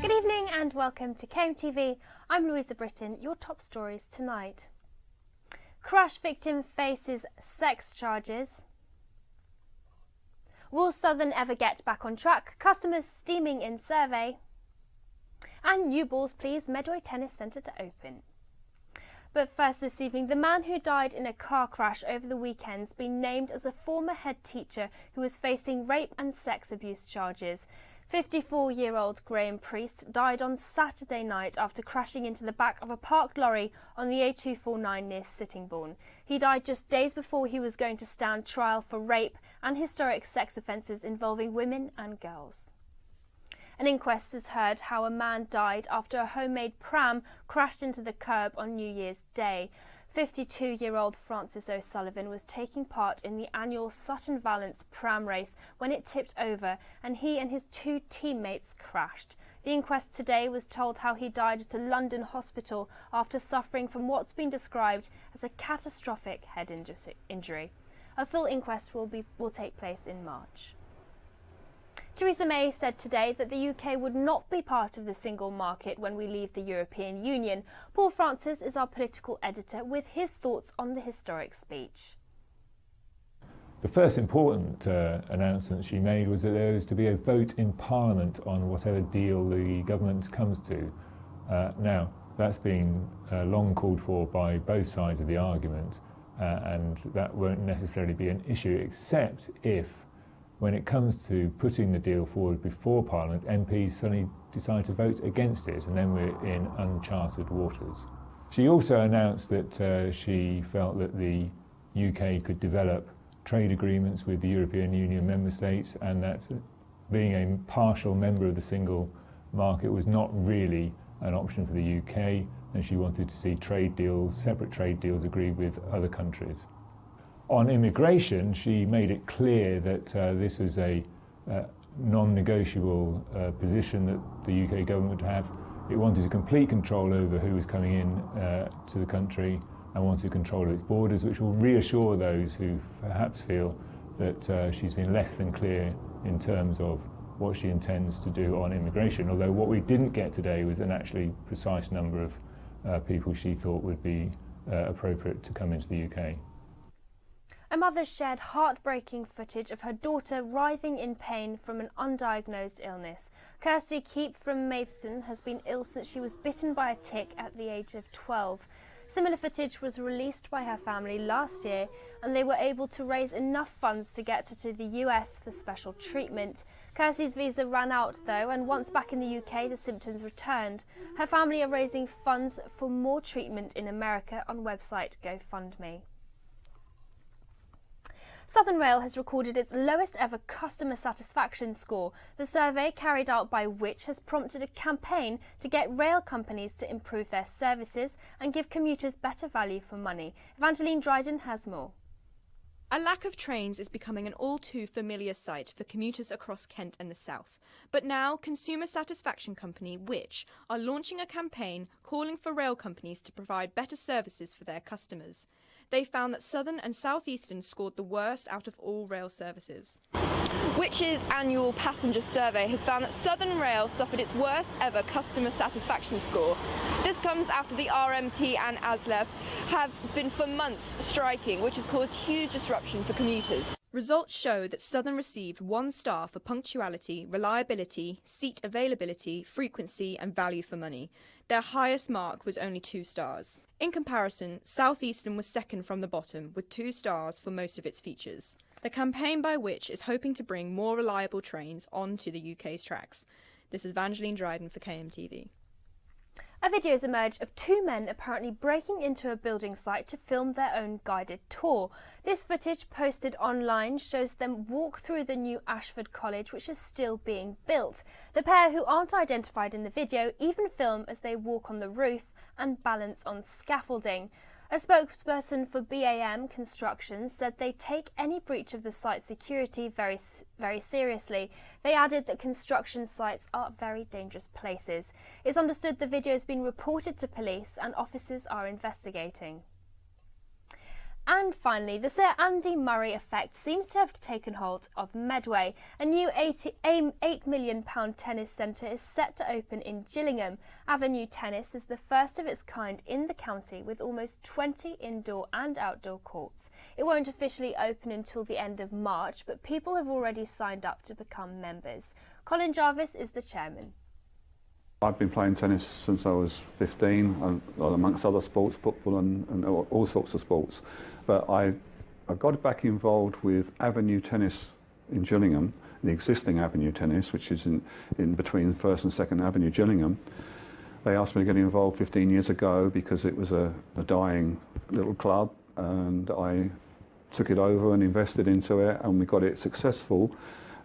Good evening and welcome to KMTV. I'm Louisa Britton. Your top stories tonight. Crash victim faces sex charges. Will Southern ever get back on track? Customers steaming in survey. And new balls please, Medway Tennis Centre to open. But first this evening, the man who died in a car crash over the weekend's been named as a former head teacher who is facing rape and sex abuse charges. 54-year-old Graham Priest died on Saturday night after crashing into the back of a parked lorry on the A249 near Sittingbourne. He died just days before he was going to stand trial for rape and historic sex offences involving women and girls. An inquest has heard how a man died after a homemade pram crashed into the curb on New Year's Day. 52-year-old Francis O'Sullivan was taking part in the annual Sutton Valence pram race when it tipped over and he and his two teammates crashed. The inquest today was told how he died at a London hospital after suffering from what's been described as a catastrophic head injury. A full inquest will take place in March. Theresa May said today that the UK would not be part of the single market when we leave the European Union. Paul Francis is our political editor with his thoughts on the historic speech. The first important announcement she made was that there is to be a vote in Parliament on whatever deal the government comes to. Now, that's been long called for by both sides of the argument, and that won't necessarily be an issue except if, when it comes to putting the deal forward before Parliament, MPs suddenly decide to vote against it, and then we're in uncharted waters. She also announced that she felt that the UK could develop trade agreements with the European Union member states, and that being a partial member of the single market was not really an option for the UK, and she wanted to see trade deals, separate trade deals agreed with other countries. On immigration, she made it clear that this was a non-negotiable position that the UK government would have. It wanted complete control over who was coming in to the country and wanted control of its borders, which will reassure those who perhaps feel that she's been less than clear in terms of what she intends to do on immigration. Although what we didn't get today was an actually precise number of people she thought would be appropriate to come into the UK. A mother shared heartbreaking footage of her daughter writhing in pain from an undiagnosed illness. Kirsty Keep from Maidstone has been ill since she was bitten by a tick at the age of 12. Similar footage was released by her family last year, and they were able to raise enough funds to get her to the US for special treatment. Kirsty's visa ran out though, and once back in the UK the symptoms returned. Her family are raising funds for more treatment in America on website GoFundMe. Southern Rail has recorded its lowest ever customer satisfaction score. The survey carried out by Which has prompted a campaign to get rail companies to improve their services and give commuters better value for money. Evangeline Dryden has more. A lack of trains is becoming an all too familiar sight for commuters across Kent and the south. But now, consumer satisfaction company Which are launching a campaign calling for rail companies to provide better services for their customers. They found that Southern and South Eastern scored the worst out of all rail services. Which's annual passenger survey has found that Southern Rail suffered its worst ever customer satisfaction score. This comes after the RMT and ASLEF have been for months striking, which has caused huge disruption for commuters. Results show that Southern received 1 star for punctuality, reliability, seat availability, frequency and value for money. Their highest mark was only 2 stars. In comparison, South Eastern was second from the bottom with 2 stars for most of its features. The campaign by Which is hoping to bring more reliable trains onto the UK's tracks. This is Evangeline Dryden for KMTV. A video has emerged of 2 men apparently breaking into a building site to film their own guided tour. This footage posted online shows them walk through the new Ashford College, which is still being built. The pair, who aren't identified in the video, even film as they walk on the roof and balance on scaffolding. A spokesperson for BAM Construction said they take any breach of the site's security very seriously. They added that construction sites are very dangerous places. It's understood the video has been reported to police and officers are investigating. And finally, the Sir Andy Murray effect seems to have taken hold of Medway. A new £8 million tennis centre is set to open in Gillingham. Avenue Tennis is the first of its kind in the county, with almost 20 indoor and outdoor courts. It won't officially open until the end of March, but people have already signed up to become members. Colin Jarvis is the chairman. I've been playing tennis since I was 15, amongst other sports, football and all sorts of sports. But I got back involved with Avenue Tennis in Gillingham, the existing Avenue Tennis, which is in between 1st and 2nd Avenue, Gillingham. They asked me to get involved 15 years ago because it was a dying little club, and I took it over and invested into it, and we got it successful.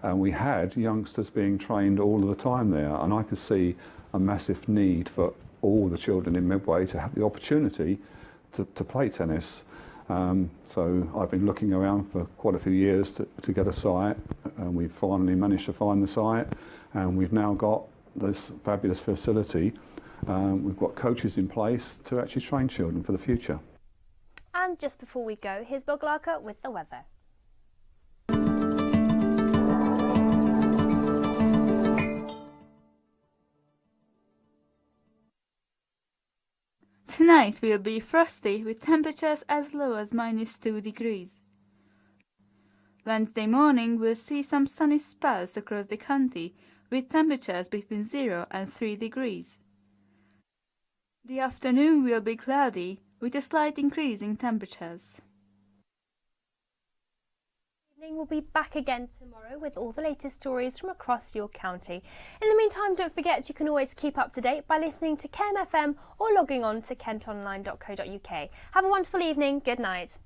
And we had youngsters being trained all of the time there, and I could see a massive need for all the children in Medway to have the opportunity to play tennis. So I've been looking around for quite a few years to get a site, and we finally managed to find the site, and we've now got this fabulous facility. We've got coaches in place to actually train children for the future. And just before we go, here's Bill Glarker with the weather. Tonight will be frosty with temperatures as low as -2 degrees. Wednesday morning we'll see some sunny spells across the county with temperatures between 0 and 3 degrees. The afternoon will be cloudy with a slight increase in temperatures. We'll be back again tomorrow with all the latest stories from across your county. In the meantime, don't forget you can always keep up to date by listening to KMFM or logging on to kentonline.co.uk. Have a wonderful evening. Good night.